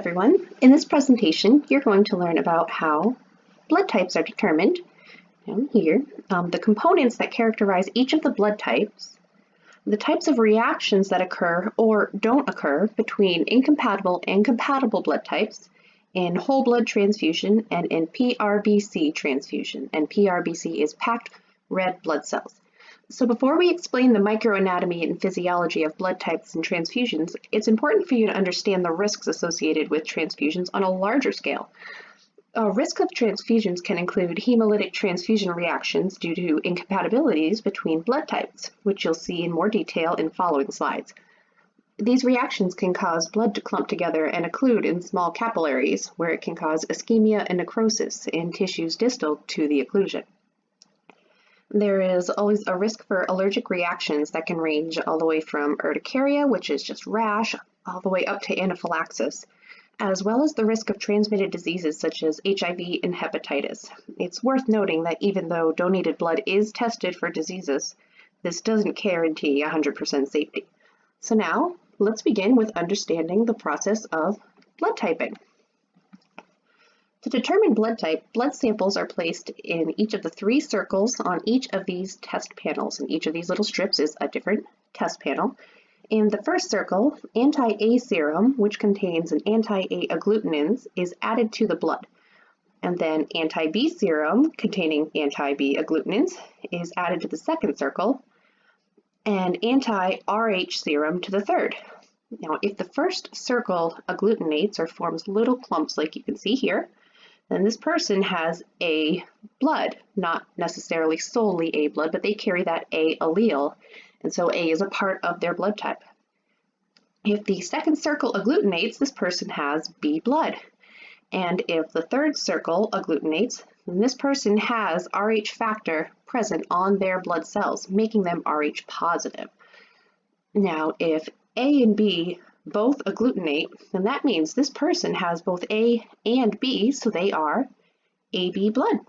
everyone. In this presentation, you're going to learn about how blood types are determined. Down here, the components that characterize each of the blood types, the types of reactions that occur or don't occur between incompatible and compatible blood types in whole blood transfusion and in PRBC transfusion. And PRBC is packed red blood cells. So before we explain the microanatomy and physiology of blood types and transfusions, it's important for you to understand the risks associated with transfusions on a larger scale. A risk of transfusions can include hemolytic transfusion reactions due to incompatibilities between blood types, which you'll see in more detail in following slides. These reactions can cause blood to clump together and occlude in small capillaries, where it can cause ischemia and necrosis in tissues distal to the occlusion. There is always a risk for allergic reactions that can range all the way from urticaria, which is just rash, all the way up to anaphylaxis, as well as the risk of transmitted diseases such as HIV and hepatitis. It's worth noting that even though donated blood is tested for diseases, this doesn't guarantee 100% safety. So now, let's begin with understanding the process of blood typing. To determine blood type, blood samples are placed in each of the three circles on each of these test panels, and each of these little strips is a different test panel. In the first circle, anti-A serum, which contains an anti-A agglutinins, is added to the blood. And then anti-B serum, containing anti-B agglutinins, is added to the second circle, and anti-RH serum to the third. Now, if the first circle agglutinates or forms little clumps like you can see here, then this person has A blood, not necessarily solely A blood, but they carry that A allele, and so A is a part of their blood type. If the second circle agglutinates, this person has B blood. And if the third circle agglutinates, then this person has Rh factor present on their blood cells, making them Rh positive. Now, if A and B both agglutinate, then that means this person has both A and B, so they are AB blood.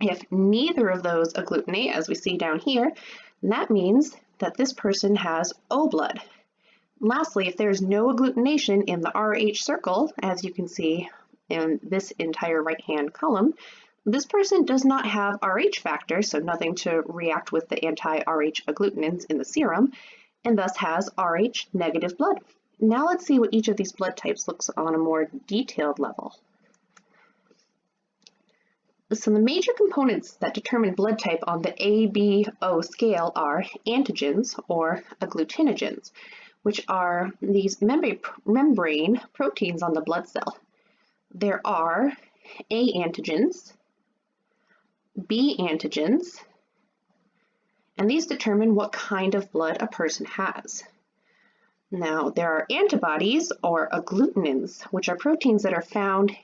If neither of those agglutinate, as we see down here, then that means that this person has O blood. Lastly, if there's no agglutination in the Rh circle, as you can see in this entire right-hand column, this person does not have Rh factor, so nothing to react with the anti-Rh agglutinins in the serum, and thus has Rh negative blood. Now let's see what each of these blood types looks on a more detailed level. So the major components that determine blood type on the ABO scale are antigens or agglutinogens, which are these membrane proteins on the blood cell. There are A antigens, B antigens, and these determine what kind of blood a person has. Now, there are antibodies or agglutinins, which are proteins that are found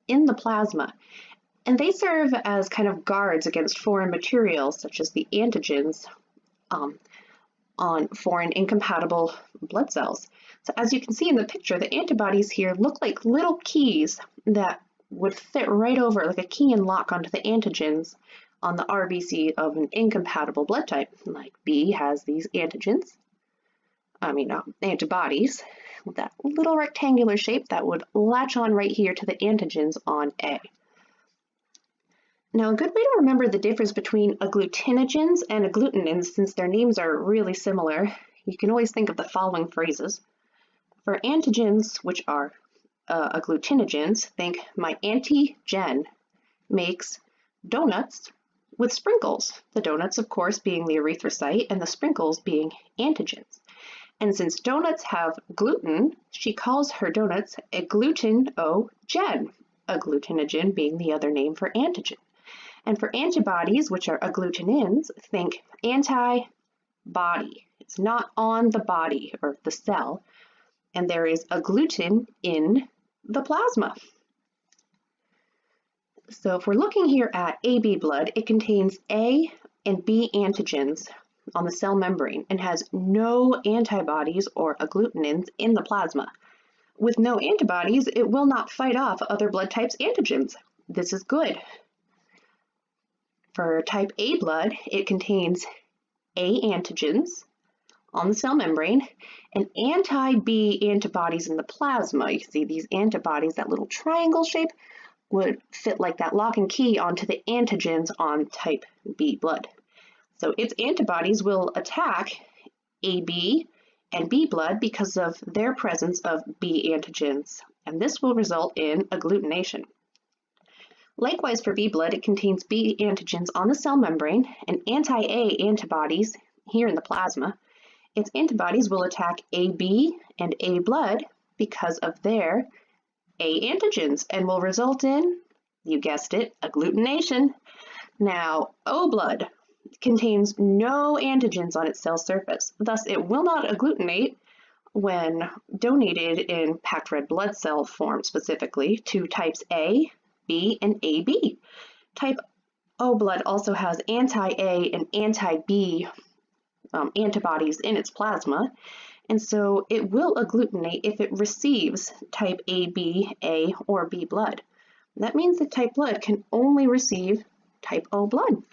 in the plasma, and they serve as kind of guards against foreign materials, such as the antigens on foreign incompatible blood cells. So as you can see in the picture, the antibodies here look like little keys that would fit right over, like a key and lock onto the antigens on the RBC of an incompatible blood type. Like B has these antibodies with that little rectangular shape that would latch on right here to the antigens on A. Now, a good way to remember the difference between agglutinogens and agglutinins, since their names are really similar, you can always think of the following phrases. For antigens, which are agglutinogens, think my antigen makes donuts with sprinkles. The donuts, of course, being the erythrocyte and the sprinkles being antigens. And since donuts have gluten, she calls her donuts agglutinogen, agglutinogen being the other name for antigen. And for antibodies, which are agglutinins, think antibody. It's not on the body or the cell, and there is agglutinin in the plasma. So if we're looking here at AB blood, it contains A and B antigens on the cell membrane and has no antibodies or agglutinins in the plasma. With no antibodies, it will not fight off other blood types' antigens. This is good. For type A blood, it contains A antigens on the cell membrane and anti-B antibodies in the plasma. You see these antibodies, that little triangle shape, would fit like that lock and key onto the antigens on type B blood. So its antibodies will attack AB and B blood because of their presence of B antigens, and this will result in agglutination. Likewise for B blood, it contains B antigens on the cell membrane and anti-A antibodies here in the plasma. Its antibodies will attack AB and A blood because of their A antigens and will result in, you guessed it, agglutination. Now, O blood contains no antigens on its cell surface, thus it will not agglutinate when donated in packed red blood cell form specifically to types A, B, and AB. Type O blood also has anti-A and anti-B antibodies in its plasma, and so it will agglutinate if it receives type AB, A, or B blood. That means that type blood can only receive type O blood.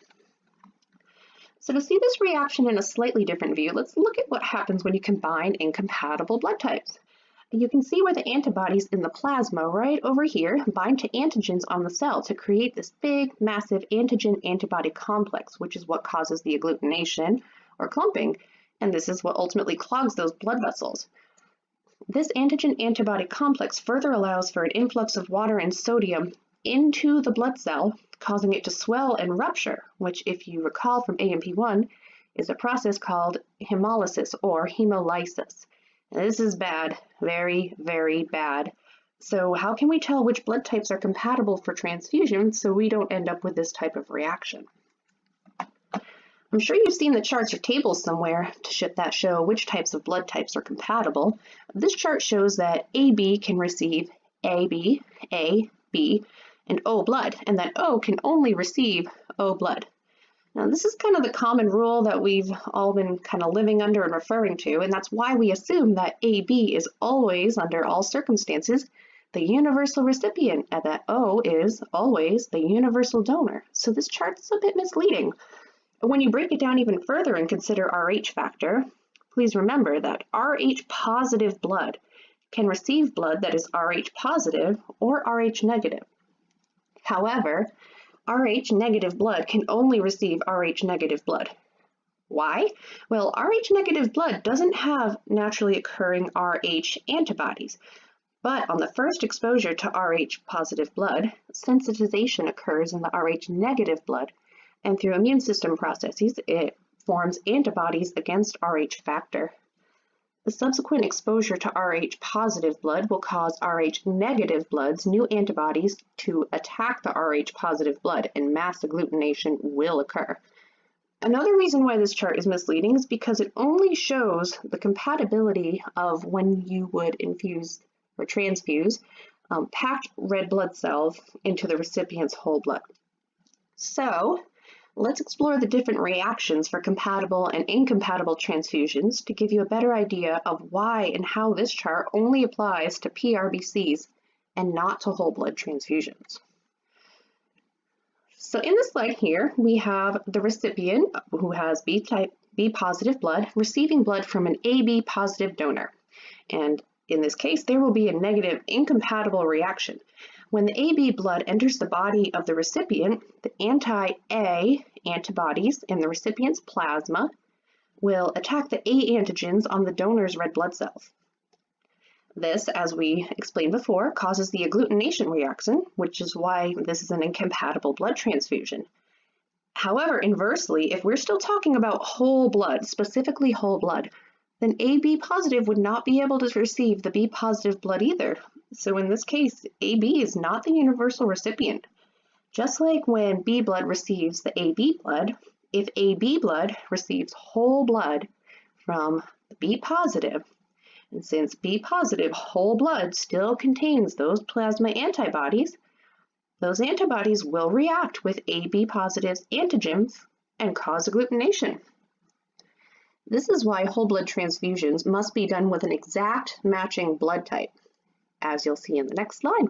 So to see this reaction in a slightly different view, let's look at what happens when you combine incompatible blood types. You can see where the antibodies in the plasma right over here bind to antigens on the cell to create this big, massive antigen-antibody complex, which is what causes the agglutination or clumping, and this is what ultimately clogs those blood vessels. This antigen-antibody complex further allows for an influx of water and sodium into the blood cell, causing it to swell and rupture, which, if you recall from AMP1, is a process called hemolysis or hemolysis. And this is bad, very, very bad. So how can we tell which blood types are compatible for transfusion so we don't end up with this type of reaction? I'm sure you've seen the charts or tables somewhere that show which types of blood types are compatible. This chart shows that AB can receive AB, A, B, and O blood, and that O can only receive O blood. Now, this is kind of the common rule that we've all been kind of living under and referring to, and that's why we assume that AB is always, under all circumstances, the universal recipient, and that O is always the universal donor. So this chart is a bit misleading. When you break it down even further and consider Rh factor, please remember that Rh positive blood can receive blood that is Rh positive or Rh negative. However, Rh negative blood can only receive Rh negative blood. Why? Well, Rh negative blood doesn't have naturally occurring Rh antibodies, but on the first exposure to Rh positive blood, sensitization occurs in the Rh negative blood, and through immune system processes, it forms antibodies against Rh factor. The subsequent exposure to Rh positive blood will cause Rh negative blood's new antibodies to attack the Rh positive blood, and mass agglutination will occur. Another reason why this chart is misleading is because it only shows the compatibility of when you would infuse or transfuse packed red blood cells into the recipient's whole blood. So, let's explore the different reactions for compatible and incompatible transfusions to give you a better idea of why and how this chart only applies to PRBCs and not to whole blood transfusions. So in this slide here, we have the recipient who has B positive blood receiving blood from an AB positive donor. And in this case, there will be a negative incompatible reaction. When the AB blood enters the body of the recipient, the anti-A antibodies in the recipient's plasma will attack the A antigens on the donor's red blood cells. This, as we explained before, causes the agglutination reaction, which is why this is an incompatible blood transfusion. However, inversely, if we're still talking about whole blood, specifically whole blood, then AB positive would not be able to receive the B positive blood either. So in this case, AB is not the universal recipient. Just like when B blood receives the AB blood, if AB blood receives whole blood from the B positive, and since B positive whole blood still contains those plasma antibodies, those antibodies will react with AB positive's antigens and cause agglutination. This is why whole blood transfusions must be done with an exact matching blood type, as you'll see in the next slide.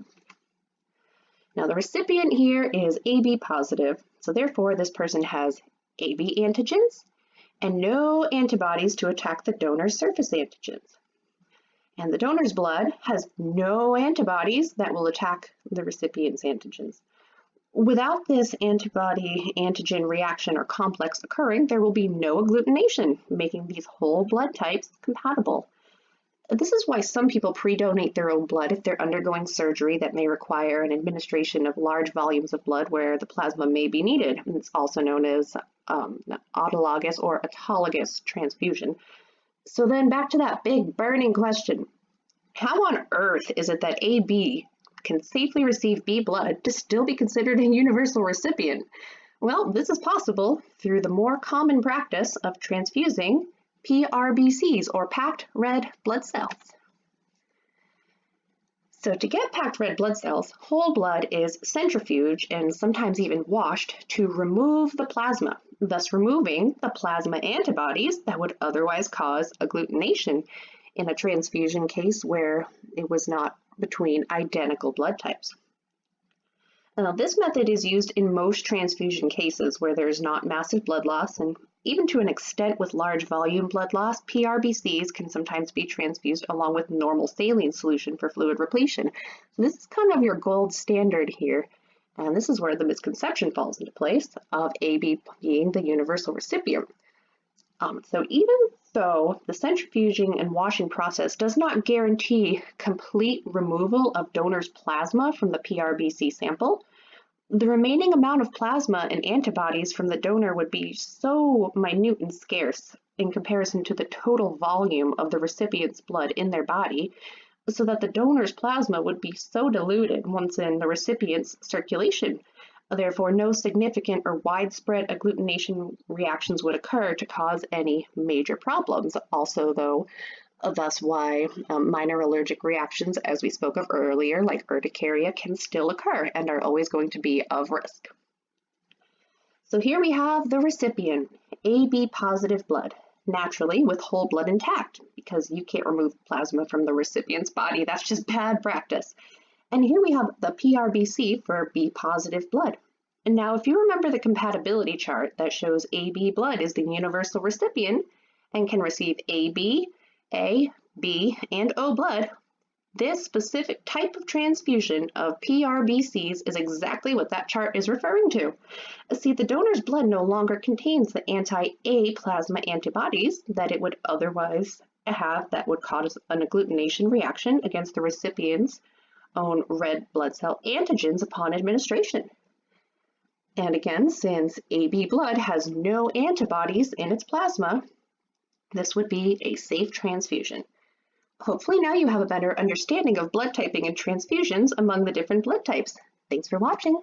Now the recipient here is AB positive, so therefore this person has AB antigens and no antibodies to attack the donor's surface antigens. And the donor's blood has no antibodies that will attack the recipient's antigens. Without this antibody-antigen reaction or complex occurring, there will be no agglutination, making these whole blood types compatible. This is why some people pre-donate their own blood if they're undergoing surgery that may require an administration of large volumes of blood where the plasma may be needed. It's also known as autologous or autologous transfusion. So then back to that big burning question. How on earth is it that AB can safely receive B blood to still be considered a universal recipient? Well, this is possible through the more common practice of transfusing PRBCs, or packed red blood cells. So to get packed red blood cells, whole blood is centrifuged and sometimes even washed to remove the plasma, thus removing the plasma antibodies that would otherwise cause agglutination in a transfusion case where it was not between identical blood types. Now, this method is used in most transfusion cases where there's not massive blood loss, and even to an extent with large volume blood loss, PRBCs can sometimes be transfused along with normal saline solution for fluid repletion. So this is kind of your gold standard here, and this is where the misconception falls into place of AB being the universal recipient. So even though the centrifuging and washing process does not guarantee complete removal of donor's plasma from the PRBC sample, the remaining amount of plasma and antibodies from the donor would be so minute and scarce in comparison to the total volume of the recipient's blood in their body, so that the donor's plasma would be so diluted once in the recipient's circulation. Therefore, no significant or widespread agglutination reactions would occur to cause any major problems. Also, though, thus why minor allergic reactions, as we spoke of earlier, like urticaria, can still occur and are always going to be of risk. So here we have the recipient, AB positive blood, naturally with whole blood intact, because you can't remove plasma from the recipient's body. That's just bad practice. And here we have the PRBC for B positive blood. And now if you remember the compatibility chart that shows AB blood is the universal recipient and can receive AB, A, B, and O blood, this specific type of transfusion of PRBCs is exactly what that chart is referring to. See, the donor's blood no longer contains the anti-A plasma antibodies that it would otherwise have that would cause an agglutination reaction against the recipient's own red blood cell antigens upon administration. And again, since AB blood has no antibodies in its plasma, this would be a safe transfusion. Hopefully now you have a better understanding of blood typing and transfusions among the different blood types. Thanks for watching.